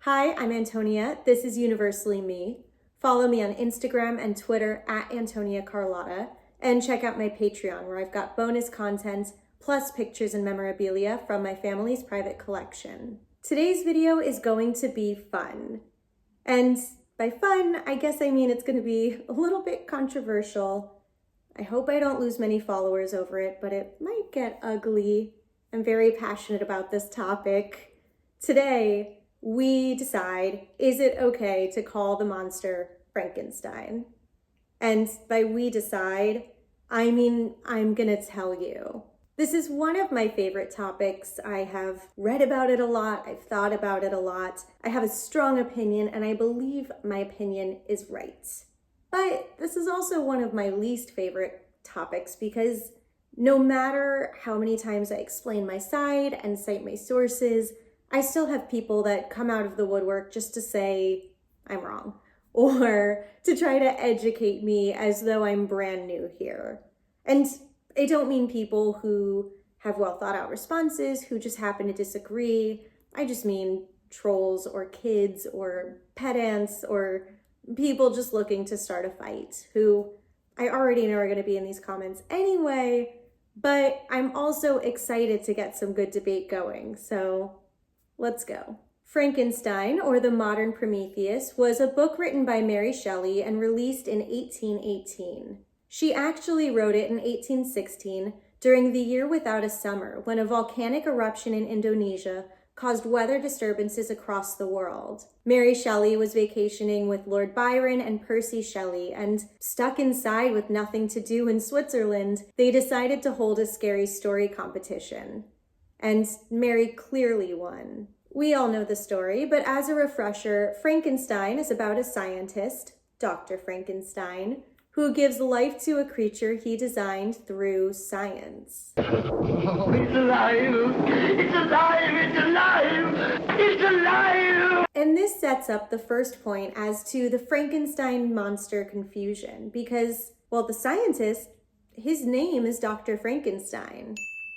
Hi, I'm Antonia. This is Universally Me. Follow me on Instagram and Twitter at Antonia Carlotta, and check out my Patreon where I've got bonus content plus pictures and memorabilia from my family's private collection. Today's video is going to be fun. And by fun, I guess I mean it's going to be a little bit controversial. I hope I don't lose many followers over it, but it might get ugly. I'm very passionate about this topic. Today, we decide, is it okay to call the monster Frankenstein? And by we decide, I mean I'm gonna tell you. This is one of my favorite topics. I have read about it a lot, I've thought about it a lot. I have a strong opinion, and I believe my opinion is right. But this is also one of my least favorite topics because no matter how many times I explain my side and cite my sources, I still have people that come out of the woodwork just to say I'm wrong or to try to educate me as though I'm brand new here. And I don't mean people who have well thought out responses who just happen to disagree. I just mean trolls or kids or pedants or people just looking to start a fight who I already know are going to be in these comments anyway, but I'm also excited to get some good debate going. So let's go. Frankenstein, or the Modern Prometheus, was a book written by Mary Shelley and released in 1818. She actually wrote it in 1816 during the year without a summer, when a volcanic eruption in Indonesia caused weather disturbances across the world. Mary Shelley was vacationing with Lord Byron and Percy Shelley, and stuck inside with nothing to do in Switzerland, they decided to hold a scary story competition. And Mary clearly won. We all know the story, but as a refresher, Frankenstein is about a scientist, Dr. Frankenstein, who gives life to a creature he designed through science. Oh, it's alive! It's alive! It's alive! It's alive! And this sets up the first point as to the Frankenstein monster confusion, because, well, the scientist, his name is Dr. Frankenstein,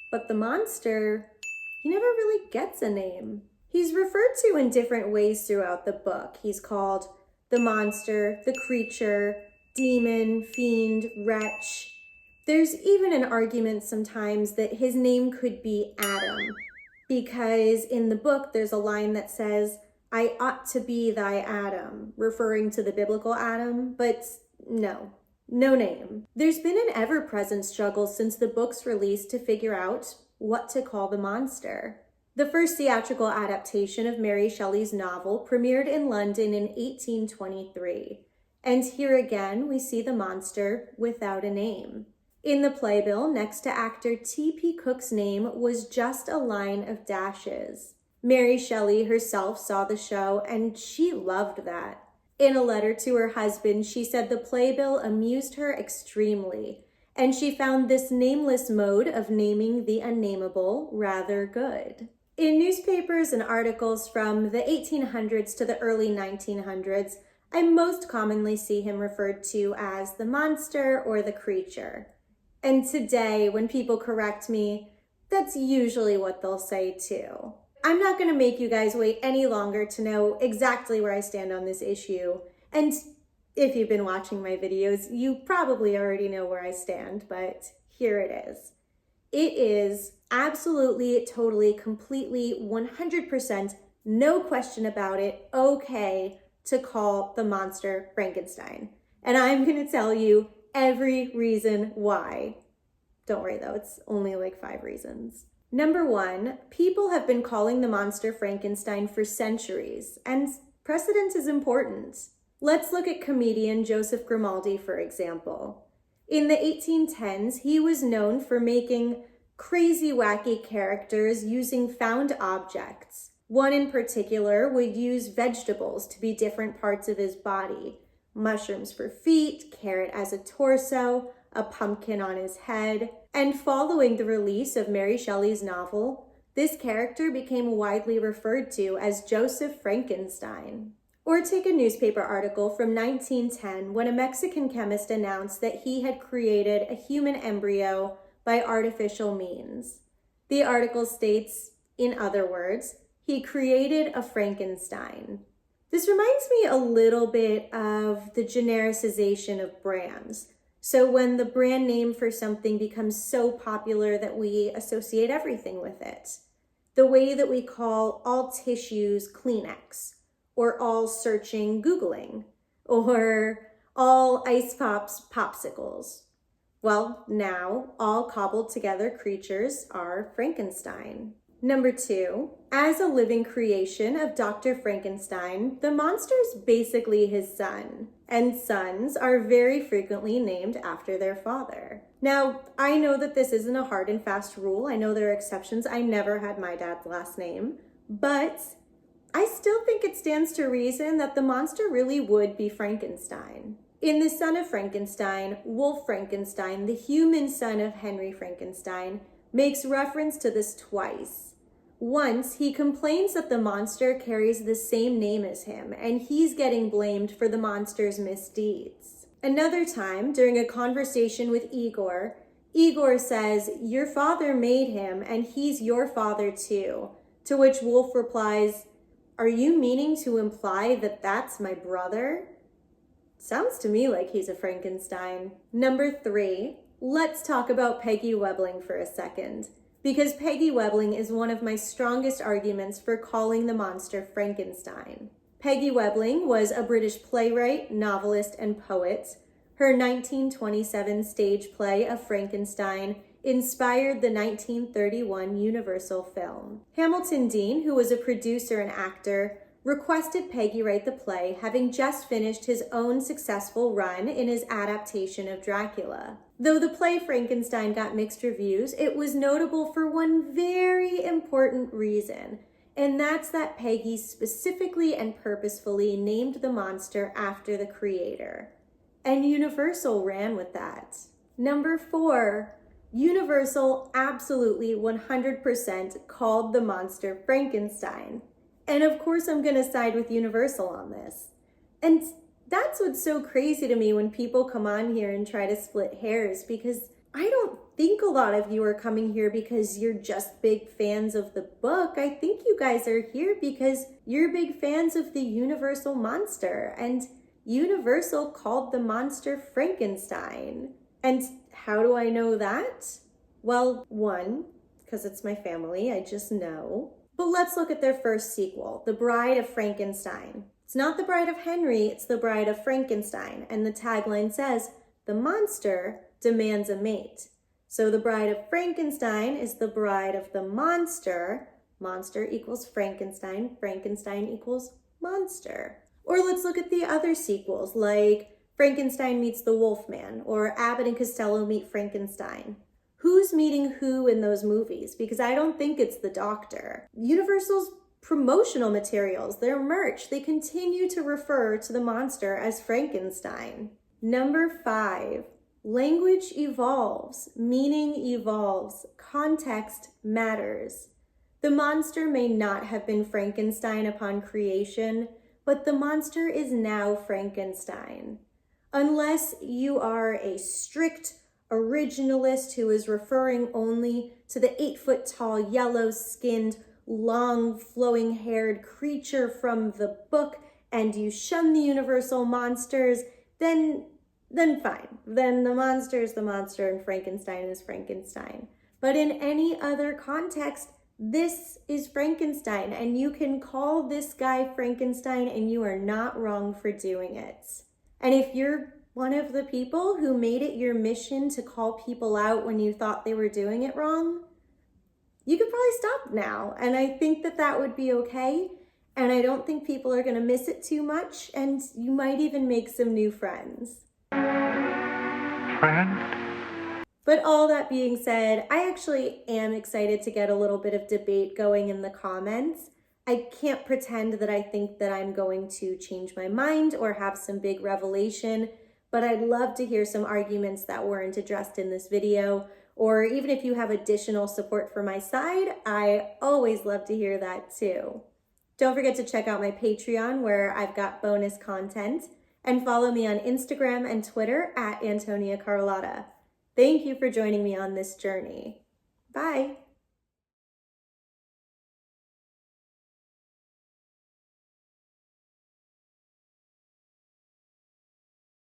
but the monster, he never really gets a name. He's referred to in different ways throughout the book. He's called the monster, the creature, demon, fiend, wretch. There's even an argument sometimes that his name could be Adam, because in the book there's a line that says, "I ought to be thy Adam," referring to the biblical Adam, but no name. There's been an ever-present struggle since the book's release to figure out what to call the monster. The first theatrical adaptation of Mary Shelley's novel premiered in London in 1823. And here again, we see the monster without a name. In the playbill, next to actor T.P. Cook's name was just a line of dashes. Mary Shelley herself saw the show, and she loved that. In a letter to her husband, she said the playbill amused her extremely, and she found this nameless mode of naming the unnameable rather good. In newspapers and articles from the 1800s to the early 1900s, I most commonly see him referred to as the monster or the creature. And today, when people correct me, that's usually what they'll say too. I'm not going to make you guys wait any longer to know exactly where I stand on this issue. And if you've been watching my videos, you probably already know where I stand, but here it is. It is absolutely, totally, completely, 100%, no question about it, okay to call the monster Frankenstein. And I'm going to tell you every reason why. Don't worry though, it's only like 5 reasons. Number 1, people have been calling the monster Frankenstein for centuries, and precedent is important. Let's look at comedian Joseph Grimaldi, for example. In the 1810s, he was known for making crazy, wacky characters using found objects. One in particular would use vegetables to be different parts of his body. Mushrooms for feet, carrot as a torso, a pumpkin on his head. And following the release of Mary Shelley's novel, this character became widely referred to as Joseph Frankenstein. Or take a newspaper article from 1910 when a Mexican chemist announced that he had created a human embryo by artificial means. The article states, in other words, he created a Frankenstein. This reminds me a little bit of the genericization of brands. So when the brand name for something becomes so popular that we associate everything with it. The way that we call all tissues Kleenex, or all searching Googling, or all ice pops popsicles. Well, now all cobbled together creatures are Frankenstein. Number 2, as a living creation of Dr. Frankenstein, the monster is basically his son, and sons are very frequently named after their father. Now, I know that this isn't a hard and fast rule. I know there are exceptions. I never had my dad's last name, but I still think it stands to reason that the monster really would be Frankenstein. In The Son of Frankenstein, Wolf Frankenstein, the human son of Henry Frankenstein, makes reference to this twice. Once, he complains that the monster carries the same name as him, and he's getting blamed for the monster's misdeeds. Another time, during a conversation with Igor, Igor says, "Your father made him, and he's your father too." To which Wolf replies, "Are you meaning to imply that that's my brother?" Sounds to me like he's a Frankenstein. Number 3, let's talk about Peggy Webling for a second, because Peggy Webling is one of my strongest arguments for calling the monster Frankenstein. Peggy Webling was a British playwright, novelist, and poet. Her 1927 stage play of Frankenstein inspired the 1931 Universal film. Hamilton Dean, who was a producer and actor, requested Peggy write the play, having just finished his own successful run in his adaptation of Dracula. Though the play Frankenstein got mixed reviews, it was notable for one very important reason, and that's that Peggy specifically and purposefully named the monster after the creator. And Universal ran with that. Number 4, Universal absolutely 100% called the monster Frankenstein. And of course I'm gonna side with Universal on this. And that's what's so crazy to me when people come on here and try to split hairs, because I don't think a lot of you are coming here because you're just big fans of the book. I think you guys are here because you're big fans of the Universal monster, and Universal called the monster Frankenstein. And how do I know that? Well, 1, because it's my family, I just know. But let's look at their first sequel, The Bride of Frankenstein. It's not The Bride of Henry, it's The Bride of Frankenstein. And the tagline says, "The monster demands a mate." So The Bride of Frankenstein is the bride of the monster. Monster equals Frankenstein. Frankenstein equals monster. Or let's look at the other sequels, like Frankenstein meets the Wolfman, or Abbott and Costello meet Frankenstein. Who's meeting who in those movies? Because I don't think it's the doctor. Universal's promotional materials, their merch, they continue to refer to the monster as Frankenstein. Number 5, language evolves, meaning evolves, context matters. The monster may not have been Frankenstein upon creation, but the monster is now Frankenstein. Unless you are a strict originalist who is referring only to the 8-foot-tall, yellow-skinned, long, flowing-haired creature from the book, and you shun the Universal monsters, then fine. Then the monster is the monster and Frankenstein is Frankenstein. But in any other context, this is Frankenstein, and you can call this guy Frankenstein, and you are not wrong for doing it. And if you're one of the people who made it your mission to call people out when you thought they were doing it wrong, you could probably stop now. And I think that that would be okay. And I don't think people are going to miss it too much. And you might even make some new friends. Friend? But all that being said, I actually am excited to get a little bit of debate going in the comments. I can't pretend that I think that I'm going to change my mind or have some big revelation, but I'd love to hear some arguments that weren't addressed in this video, or even if you have additional support for my side, I always love to hear that too. Don't forget to check out my Patreon where I've got bonus content, and follow me on Instagram and Twitter at Antonia Carlotta. Thank you for joining me on this journey. Bye.